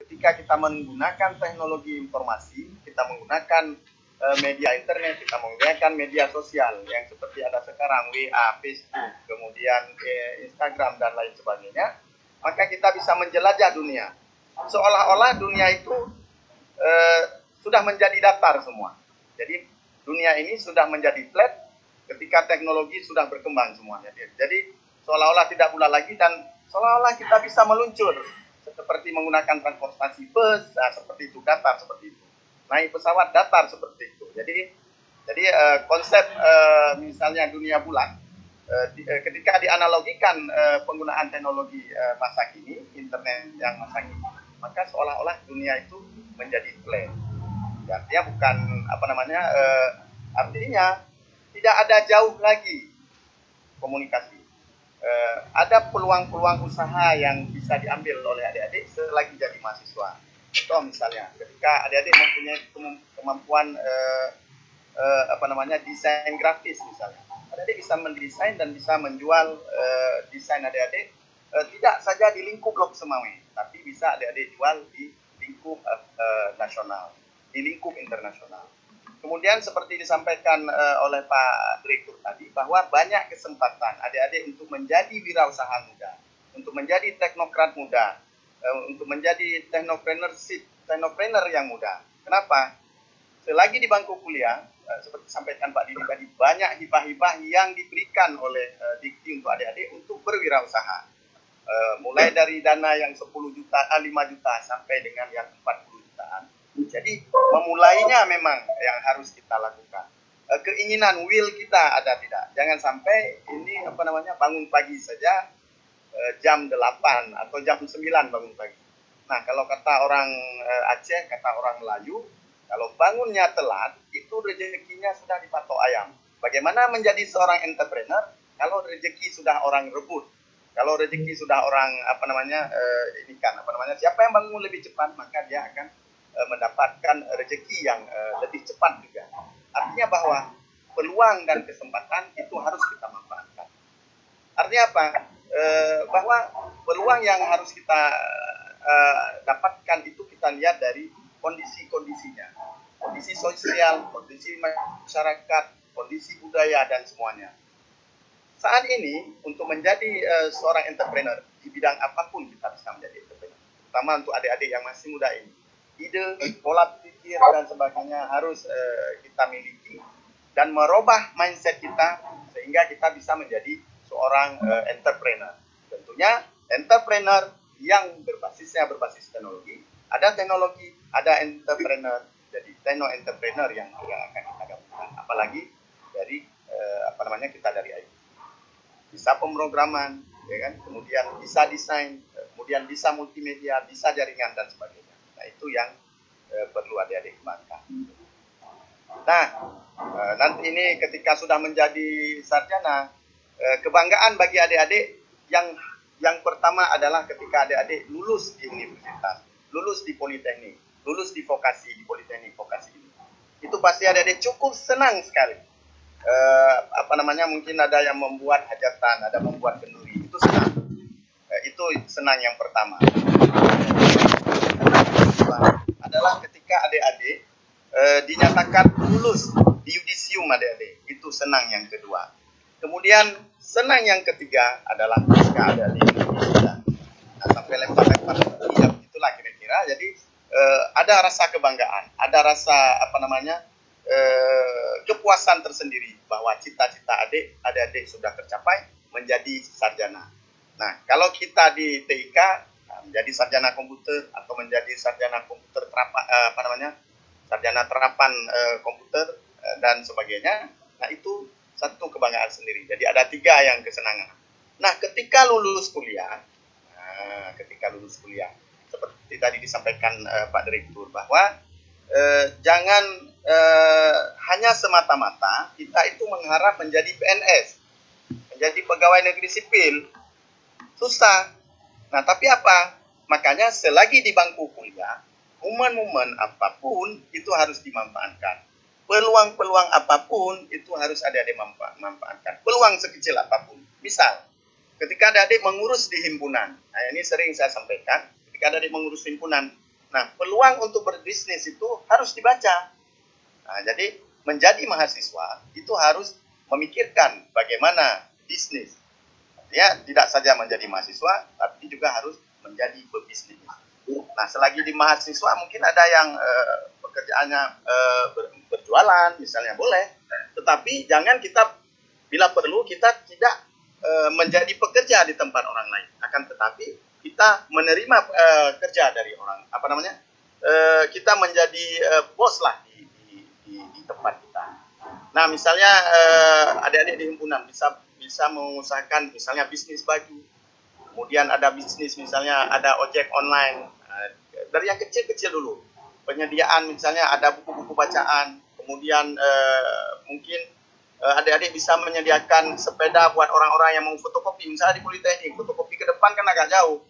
ketika kita menggunakan teknologi informasi, kita menggunakan media internet, kita menggunakan media sosial yang seperti ada sekarang, WA, Facebook, kemudian Instagram dan lain sebagainya, maka kita bisa menjelajah dunia. Seolah-olah dunia itu sudah menjadi datar semua. Jadi dunia ini sudah menjadi flat ketika teknologi sudah berkembang semuanya. Jadi seolah-olah tidak bulat lagi dan seolah-olah kita bisa meluncur seperti menggunakan transportasi bus, nah, seperti itu, datar seperti itu. Naik pesawat datar seperti itu. Jadi konsep misalnya dunia bulan ketika dianalogikan penggunaan teknologi masa kini, internet yang masa kini, maka seolah-olah dunia itu menjadi flat. Artinya bukan artinya tidak ada jauh lagi komunikasi. Ada peluang-peluang usaha yang bisa diambil oleh adik-adik selagi jadi mahasiswa. Contoh misalnya, ketika adik-adik mempunyai kemampuan desain grafis misalnya, adik-adik bisa mendesain dan bisa menjual desain adik-adik tidak saja di lingkup Lok Semawe, tapi bisa adik-adik jual di lingkup nasional, di lingkup internasional. Kemudian seperti disampaikan oleh Pak Direktur tadi, bahwa banyak kesempatan adik-adik untuk menjadi wirausaha muda, untuk menjadi teknokrat muda, untuk menjadi teknopreneur yang muda. Kenapa? Selagi di bangku kuliah, seperti disampaikan Pak Didi tadi, banyak hibah-hibah yang diberikan oleh Dikti untuk adik-adik untuk berwirausaha. Mulai dari dana yang 10 juta, 5 juta sampai dengan yang 40 jutaan. Jadi memulainya memang yang harus kita lakukan. Keinginan, will kita ada tidak? Jangan sampai ini bangun pagi saja jam 8 atau jam 9 bangun pagi. Nah, kalau kata orang Aceh, kata orang Melayu, kalau bangunnya telat, itu rezekinya sudah dipatok ayam. Bagaimana menjadi seorang entrepreneur kalau rezeki sudah orang rebut? Kalau rezeki sudah orang siapa yang bangun lebih cepat, maka dia akan mendapatkan rezeki yang lebih cepat juga. Artinya bahwa peluang dan kesempatan itu harus kita manfaatkan. Artinya apa? Bahwa peluang yang harus kita dapatkan itu kita lihat dari kondisi-kondisinya, kondisi sosial, kondisi masyarakat, kondisi budaya dan semuanya. Saat ini untuk menjadi seorang entrepreneur di bidang apapun kita bisa menjadi entrepreneur, terutama untuk adik-adik yang masih muda ini. Ide, pola pikir dan sebagainya harus kita miliki dan merubah mindset kita sehingga kita bisa menjadi seorang entrepreneur. Tentunya entrepreneur yang berbasis teknologi, ada entrepreneur, jadi techno-entrepreneur yang akan kita gabungkan. Apalagi dari kita dari IT. Bisa pemrograman, ya kan? Kemudian bisa desain, kemudian bisa multimedia, bisa jaringan dan sebagainya. Nah, itu yang perlu adik-adik kembangkan. Nah, nanti ini ketika sudah menjadi sarjana, kebanggaan bagi adik-adik yang pertama adalah ketika adik-adik lulus di universitas, lulus di politeknik, lulus di vokasi, di politeknik vokasi ini. Itu pasti adik-adik cukup senang sekali. Mungkin ada yang membuat hajatan, ada membuat kenduri, itu senang. Itu senang yang pertama. Adalah ketika adik-adik dinyatakan lulus di yudisium adik-adik, itu senang yang kedua. Kemudian senang yang ketiga adalah ketika adik-adik lulus. Nah, sampai lempar-lempar ya, itulah kira-kira. Jadi ada rasa kebanggaan, ada rasa kepuasan tersendiri bahwa cita-cita adik-adik sudah tercapai menjadi sarjana. Nah, kalau kita di TIK menjadi sarjana komputer atau menjadi sarjana komputer sarjana terapan komputer dan sebagainya, nah itu satu kebanggaan sendiri. Jadi ada 3 yang kesenangan. Nah, ketika lulus kuliah seperti tadi disampaikan Pak Direktur bahwa jangan hanya semata-mata kita itu mengharap menjadi PNS, menjadi pegawai negeri sipil. Susah. Nah, tapi apa? Makanya selagi di bangku kuliah, momen-momen apapun itu harus dimanfaatkan. Peluang-peluang apapun itu harus adik-adik manfaatkan. Peluang sekecil apapun. Misal, ketika adik-adik mengurus di himpunan. Nah, ini sering saya sampaikan. Ketika adik-adik mengurus himpunan, Nah, peluang untuk berbisnis itu harus dibaca. Nah, jadi menjadi mahasiswa itu harus memikirkan bagaimana bisnis. Dia tidak saja menjadi mahasiswa, tapi juga harus menjadi pebisnis. Nah, selagi di mahasiswa mungkin ada yang pekerjaannya berjualan, misalnya boleh. Tetapi jangan kita, bila perlu, kita tidak menjadi pekerja di tempat orang lain. Akan tetapi kita menerima kerja dari orang, kita menjadi bos lah di tempat kita. Nah, misalnya adik-adik di himpunan bisa mengusahakan misalnya bisnis baju, kemudian ada bisnis misalnya ada ojek online, dari yang kecil-kecil dulu, penyediaan misalnya ada buku-buku bacaan, kemudian mungkin adik-adik bisa menyediakan sepeda buat orang-orang yang mau fotokopi, misalnya di Politeknik, fotokopi ke depan kan agak jauh.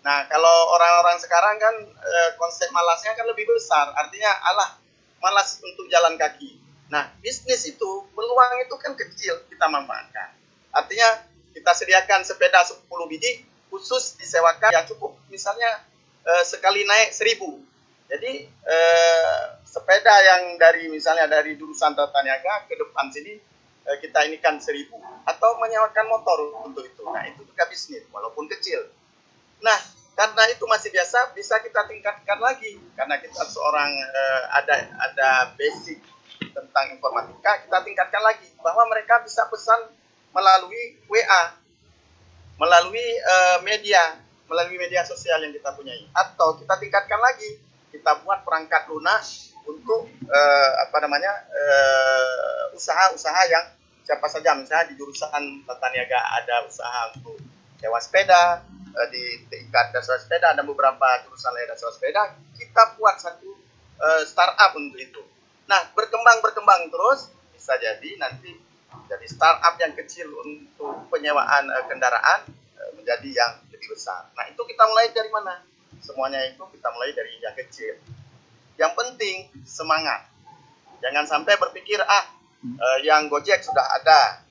Nah, kalau orang-orang sekarang kan konsep malasnya kan lebih besar, artinya malas untuk jalan kaki. Nah, bisnis itu, peluang itu kan kecil, kita manfaatkan. Artinya kita sediakan sepeda 10 biji, khusus disewakan yang cukup, misalnya sekali naik 1.000. Jadi sepeda yang misalnya dari jurusan Tata Niaga ke depan sini kita inikan 1.000, atau menyewakan motor untuk itu. Nah, itu juga bisnis, walaupun kecil. Nah, karena itu masih biasa, bisa kita tingkatkan lagi. Karena kita seorang ada basic tentang informatika, kita tingkatkan lagi bahwa mereka bisa pesan melalui WA, melalui media sosial yang kita punyai. Atau kita tingkatkan lagi, kita buat perangkat lunak untuk usaha-usaha yang siapa saja, misalnya di jurusan Tata Niaga ada usaha untuk sewa sepeda, di tingkat dasar sepeda ada beberapa jurusan lain dasar sepeda, kita buat satu startup untuk itu. Nah, berkembang terus, bisa jadi nanti jadi startup yang kecil untuk penyewaan kendaraan menjadi yang lebih besar. Nah, itu kita mulai dari mana? Semuanya itu kita mulai dari yang kecil. Yang penting semangat. Jangan sampai berpikir yang Gojek sudah ada,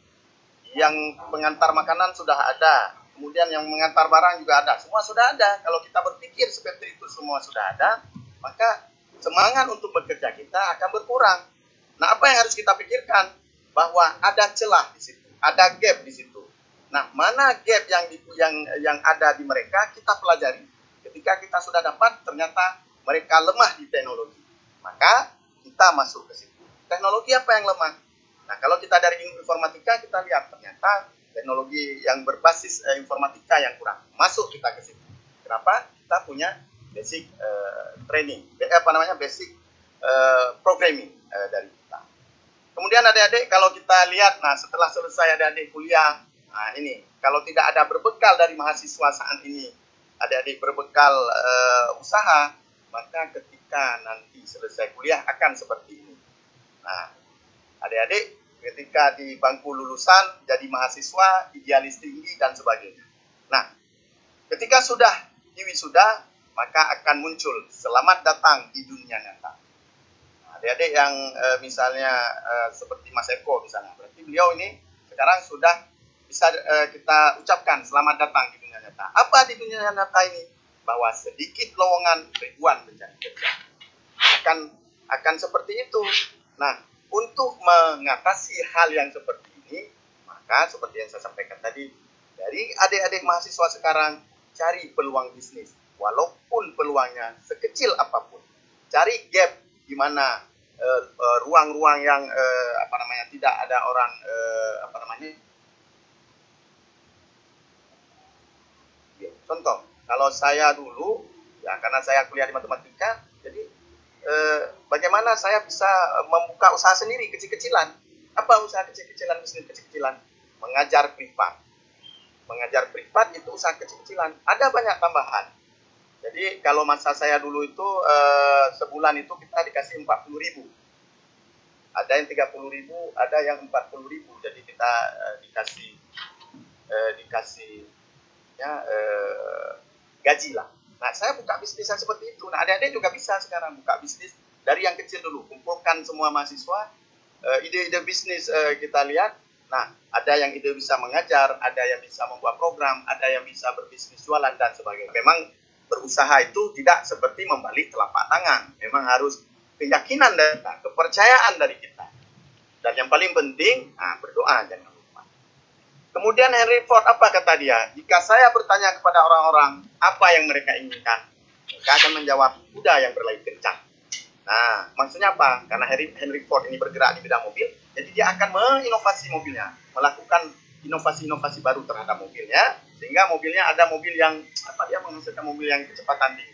yang pengantar makanan sudah ada, kemudian yang mengantar barang juga ada, semua sudah ada. Kalau kita berpikir seperti itu semua sudah ada, maka semangat untuk bekerja kita akan berkurang. Nah, apa yang harus kita pikirkan? Bahwa ada celah di situ, ada gap di situ. Nah, mana gap yang ada di mereka, kita pelajari. Ketika kita sudah dapat, ternyata mereka lemah di teknologi, maka kita masuk ke situ. Teknologi apa yang lemah? Nah, kalau kita dari informatika, kita lihat ternyata teknologi yang berbasis informatika yang kurang. Masuk kita ke situ. Kenapa? Kita punya basic basic programming dari kita. Kemudian adik-adik, kalau kita lihat, nah setelah selesai adik-adik kuliah, nah ini, kalau tidak ada berbekal dari mahasiswa saat ini, adik-adik berbekal usaha, maka ketika nanti selesai kuliah akan seperti ini. Nah, adik-adik ketika di bangku lulusan jadi mahasiswa, idealis tinggi dan sebagainya. Nah, ketika sudah diwisuda, maka akan muncul selamat datang di dunia nyata. Nah, adik-adik yang misalnya seperti Mas Eko misalnya, berarti beliau ini sekarang sudah bisa kita ucapkan selamat datang di dunia nyata. Apa di dunia nyata ini? Bahwa sedikit lowongan, ribuan mencari kerja. Akan seperti itu. Nah, untuk mengatasi hal yang seperti ini, maka seperti yang saya sampaikan tadi, dari adik-adik mahasiswa sekarang, cari peluang bisnis, walaupun peluangnya sekecil apapun. Cari gap di mana ruang-ruang yang tidak ada orang contoh, kalau saya dulu, ya karena saya kuliah di matematika, jadi bagaimana saya bisa membuka usaha sendiri kecil-kecilan. Apa usaha kecil-kecilan, bisnis kecil-kecilan? Mengajar privat. Mengajar privat itu usaha kecil-kecilan. Ada banyak tambahan. Jadi kalau masa saya dulu itu sebulan itu kita dikasih 40.000. Ada yang 30.000, ada yang 40.000. Jadi kita dikasih gaji lah. Nah, saya buka bisnis yang seperti itu. Nah, adik-adik juga bisa sekarang buka bisnis dari yang kecil dulu. Kumpulkan semua mahasiswa, ide-ide bisnis kita lihat. Nah, ada yang ide bisa mengajar, ada yang bisa membuat program, ada yang bisa berbisnis jualan dan sebagainya. Memang berusaha itu tidak seperti membalik telapak tangan. Memang harus keyakinan dari kita, kepercayaan dari kita. Dan yang paling penting, berdoa jangan lupa. Kemudian Henry Ford apa kata dia? Jika saya bertanya kepada orang-orang apa yang mereka inginkan, mereka akan menjawab kuda yang berlari kencang. Nah, maksudnya apa? Karena Henry Ford ini bergerak di bidang mobil, jadi dia akan menginovasi mobilnya, melakukan inovasi-inovasi baru terhadap mobilnya, sehingga mobilnya ada mobil yang dia menghasilkan mobil yang kecepatan tinggi.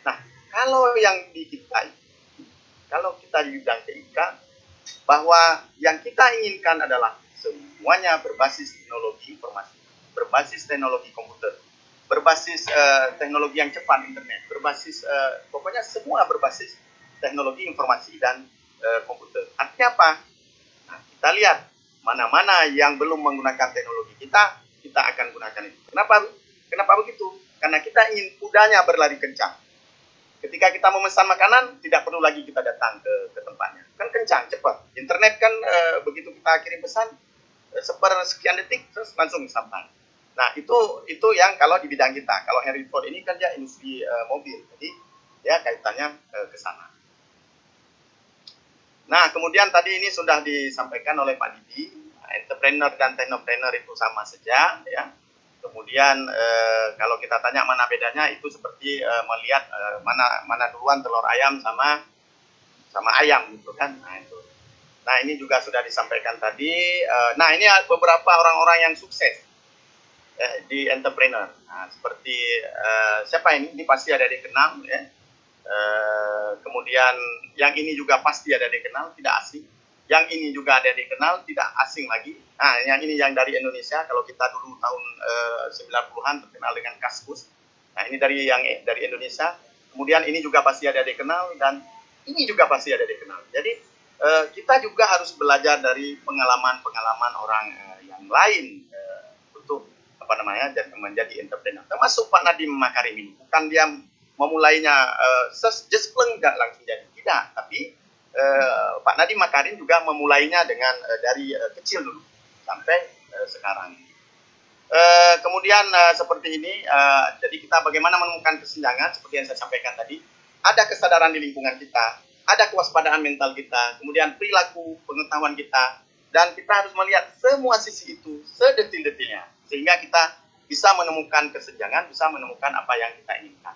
Nah, kalau yang di kita, kalau kita di bidang TIK, bahwa yang kita inginkan adalah semuanya berbasis teknologi informasi, berbasis teknologi komputer, berbasis teknologi yang cepat internet, berbasis pokoknya semua berbasis teknologi informasi dan komputer. Artinya apa? Nah, kita lihat mana-mana yang belum menggunakan teknologi kita akan gunakan itu. Kenapa begitu? Karena kita ingin kudanya berlari kencang. Ketika kita memesan makanan, tidak perlu lagi kita datang ke tempatnya. Kan kencang, cepat. Internet kan begitu kita kirim pesan, sekian detik, terus langsung sampai. Nah, itu yang kalau di bidang kita. Kalau Henry Ford ini kan dia industri mobil. Jadi, ya kaitannya ke sana. Nah, kemudian tadi ini sudah disampaikan oleh Pak Didi, entrepreneur dan technopreneur itu sama saja, ya. Kemudian kalau kita tanya mana bedanya, itu seperti melihat mana duluan telur ayam sama ayam, gitu kan. Nah, itu. Nah, ini juga sudah disampaikan tadi. Nah, ini beberapa orang-orang yang sukses di entrepreneur. Nah, seperti siapa ini? Ini pasti ada dikenal, ya. Kemudian yang ini juga pasti ada dikenal, tidak asing. Yang ini juga ada dikenal, tidak asing lagi. Nah, yang ini yang dari Indonesia. Kalau kita dulu tahun 90-an terkenal dengan Kaskus. Nah, ini dari Indonesia. Kemudian ini juga pasti ada dikenal, dan ini juga pasti ada dikenal. Jadi kita juga harus belajar dari pengalaman-pengalaman orang yang lain untuk dan menjadi entrepreneur. Termasuk Pak Nadiem Makarim ini. Bukan dia memulainya just pleng langsung jadi, tidak, tapi Pak Nadiem Makarim juga memulainya dengan dari kecil dulu sampai sekarang. Kemudian seperti ini, jadi kita bagaimana menemukan kesenjangan seperti yang saya sampaikan tadi. Ada kesadaran di lingkungan kita, ada kewaspadaan mental kita, kemudian perilaku pengetahuan kita, dan kita harus melihat semua sisi itu sedetil-detilnya sehingga kita bisa menemukan kesenjangan, bisa menemukan apa yang kita inginkan.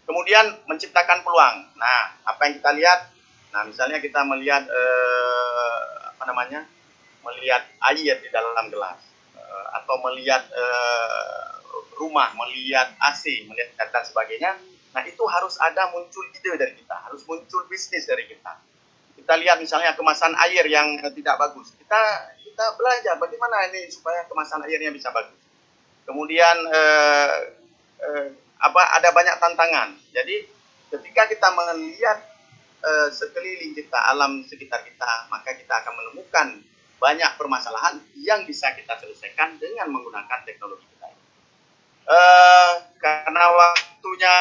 Kemudian menciptakan peluang. Nah, apa yang kita lihat? Nah, misalnya kita melihat melihat air di dalam gelas, atau melihat rumah, melihat AC, melihat dan sebagainya. Nah, itu harus ada muncul ide dari kita, harus muncul bisnis dari kita. Kita lihat misalnya kemasan air yang tidak bagus. Kita belajar bagaimana ini supaya kemasan airnya bisa bagus. Kemudian ada banyak tantangan. Jadi ketika kita melihat sekeliling kita, alam sekitar kita, maka kita akan menemukan banyak permasalahan yang bisa kita selesaikan dengan menggunakan teknologi kita. Karena waktunya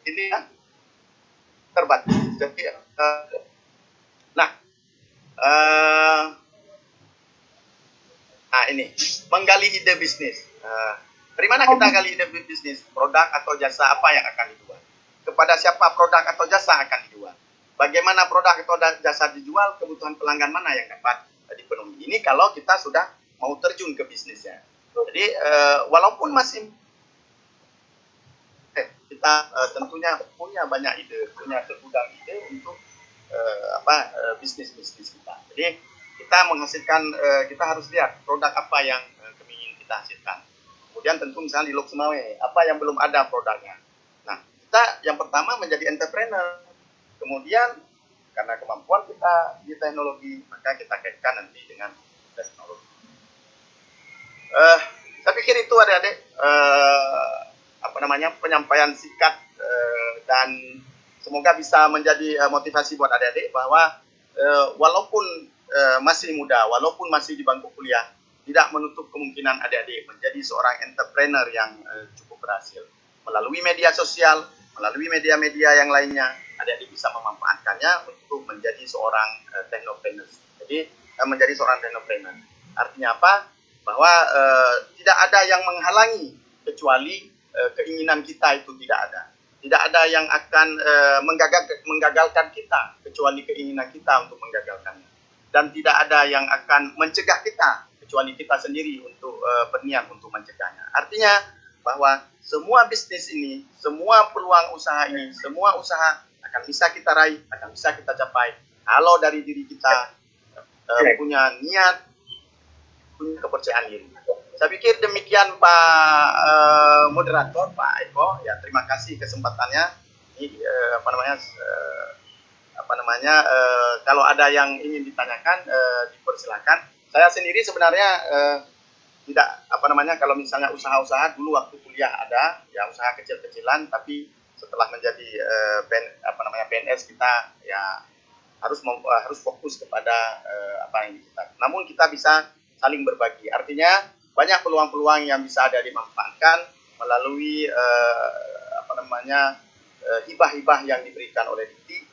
ini terbatas. Jadi, ini menggali ide bisnis. Dari mana kita gali ide bisnis? Produk atau jasa apa yang akan dijual? Kepada siapa produk atau jasa akan dijual? Bagaimana produk atau jasa dijual? Kebutuhan pelanggan mana yang dapat dipenuhi? Ini kalau kita sudah mau terjun ke bisnisnya. Jadi walaupun masih kita tentunya punya banyak ide, punya segudang ide untuk bisnis-bisnis kita. Jadi kita menghasilkan, kita harus lihat produk apa yang ingin kita hasilkan. Kemudian tentu misalnya di Lok Sumawe, apa yang belum ada produknya. Nah, kita yang pertama menjadi entrepreneur. Kemudian karena kemampuan kita di teknologi, maka kita kaitkan nanti dengan teknologi. Saya pikir itu adik-adik penyampaian singkat, dan semoga bisa menjadi motivasi buat adik-adik bahwa walaupun masih muda, walaupun masih di bangku kuliah, tidak menutup kemungkinan adik-adik menjadi seorang entrepreneur yang cukup berhasil. Melalui media sosial, melalui media-media yang lainnya, adik-adik bisa memanfaatkannya untuk menjadi seorang technopreneur. Jadi menjadi seorang technopreneur. Artinya apa? Bahwa tidak ada yang menghalangi kecuali keinginan kita itu tidak ada. Tidak ada yang akan menggagalkan kita kecuali keinginan kita untuk menggagalkannya. Dan tidak ada yang akan mencegah kita kecuali kita sendiri untuk berniat untuk mencegahnya. Artinya bahwa semua bisnis ini, semua peluang usaha ini, semua usaha akan bisa kita raih, akan bisa kita capai kalau dari diri kita punya niat, punya kepercayaan diri. Saya pikir demikian Pak moderator, Pak Eko. Ya, terima kasih kesempatannya. Ini kalau ada yang ingin ditanyakan, dipersilakan. Saya sendiri sebenarnya tidak kalau misalnya usaha-usaha dulu waktu kuliah ada, ya usaha kecil-kecilan, tapi setelah menjadi PNS kita ya harus fokus kepada apa yang kita. Namun kita bisa saling berbagi. Artinya banyak peluang-peluang yang bisa ada dimanfaatkan melalui hibah-hibah yang diberikan oleh Dikti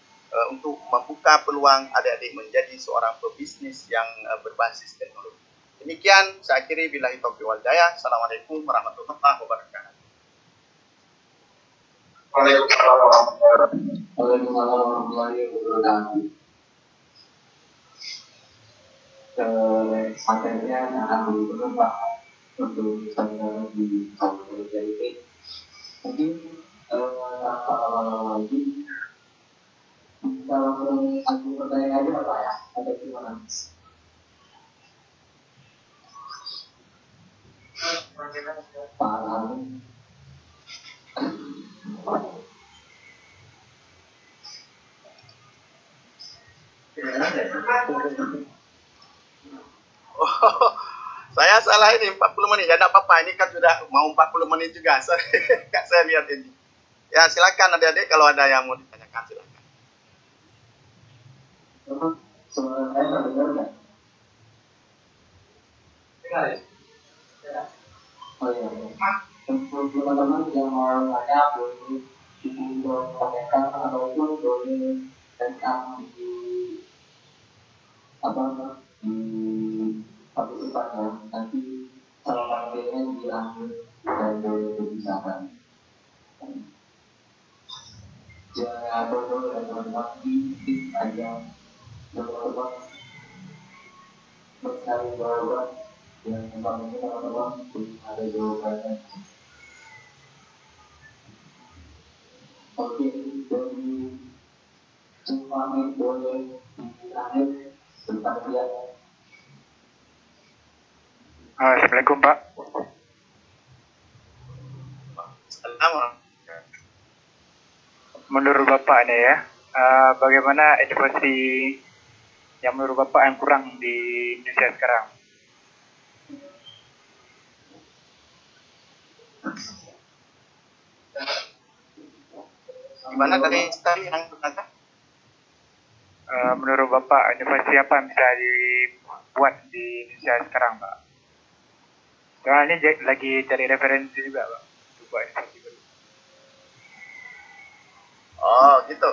untuk membuka peluang adik-adik menjadi seorang pebisnis yang berbasis teknologi. Demikian saya akhiri, billahi taufiq wal hidayah. Assalamualaikum warahmatullahi wabarakatuh. Waalaikumsalam warahmatullahi wabarakatuh. Materinya akan berubah untuk saya di tahun ini. Mungkin kalau aku pertanyaan aja apa ya? Ada gimana? Pak Amin. Oh, saya salah ini 40 menit. Ya enggak apa-apa, ini kan sudah mau 40 menit juga. Saya lihat ini. Ya silakan adik-adik kalau ada yang mau ditanyakan, silakan. Sebenarnya saya dengar nggak? Oh iya. Untuk teman-teman yang mau tanya boleh ditanyakan ataupun boleh tentang di partisipannya nanti salah panggilnya diambil dan boleh dipisahkan. Jangan bodoh dan teman-teman di aja teman-teman mencari jawaban yang memang teman-teman ada jawabannya. Oke, dari Cuma boleh terakhir berpakaian. Assalamualaikum Pak. Assalamualaikum. Menurut Bapak nih ya, bagaimana inovasi yang menurut Bapak yang kurang di Indonesia sekarang? Gimana tadi yang berkata? Menurut Bapak, inovasi apa yang bisa dibuat di Indonesia sekarang, Pak? Soalnya ini lagi cari referensi juga, Pak, untuk buat inovasi baru. Oh, gitu.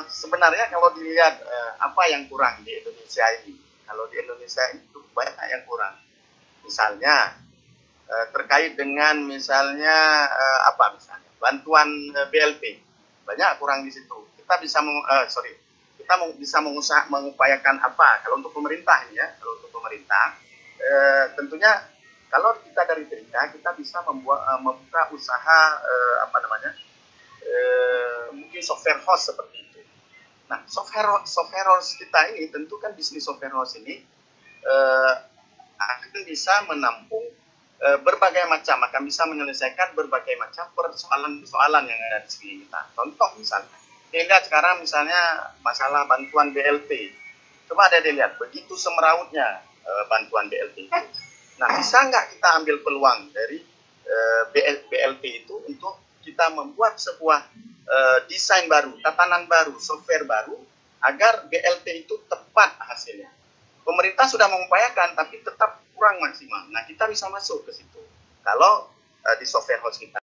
Sebenarnya kalau dilihat apa yang kurang di Indonesia ini, kalau di Indonesia itu banyak yang kurang. Misalnya terkait dengan misalnya bantuan BLT, banyak kurang di situ. Kita bisa mengupayakan apa kalau untuk pemerintah ini ya, kalau untuk pemerintah tentunya kalau kita dari Trika kita bisa membuka usaha mungkin software house seperti itu. Nah, software house kita ini tentu kan bisnis software house ini akan bisa menampung berbagai macam, akan bisa menyelesaikan berbagai macam persoalan-persoalan yang ada di sekeliling kita. Contoh misalnya, lihat sekarang misalnya masalah bantuan BLT. Coba ada dilihat, begitu semerautnya bantuan BLT itu. Nah, bisa nggak kita ambil peluang dari BLT itu untuk kita membuat sebuah desain baru, tatanan baru, software baru, agar BLT itu tepat hasilnya. Pemerintah sudah mengupayakan, tapi tetap kurang maksimal. Nah, kita bisa masuk ke situ. Kalau di software house kita.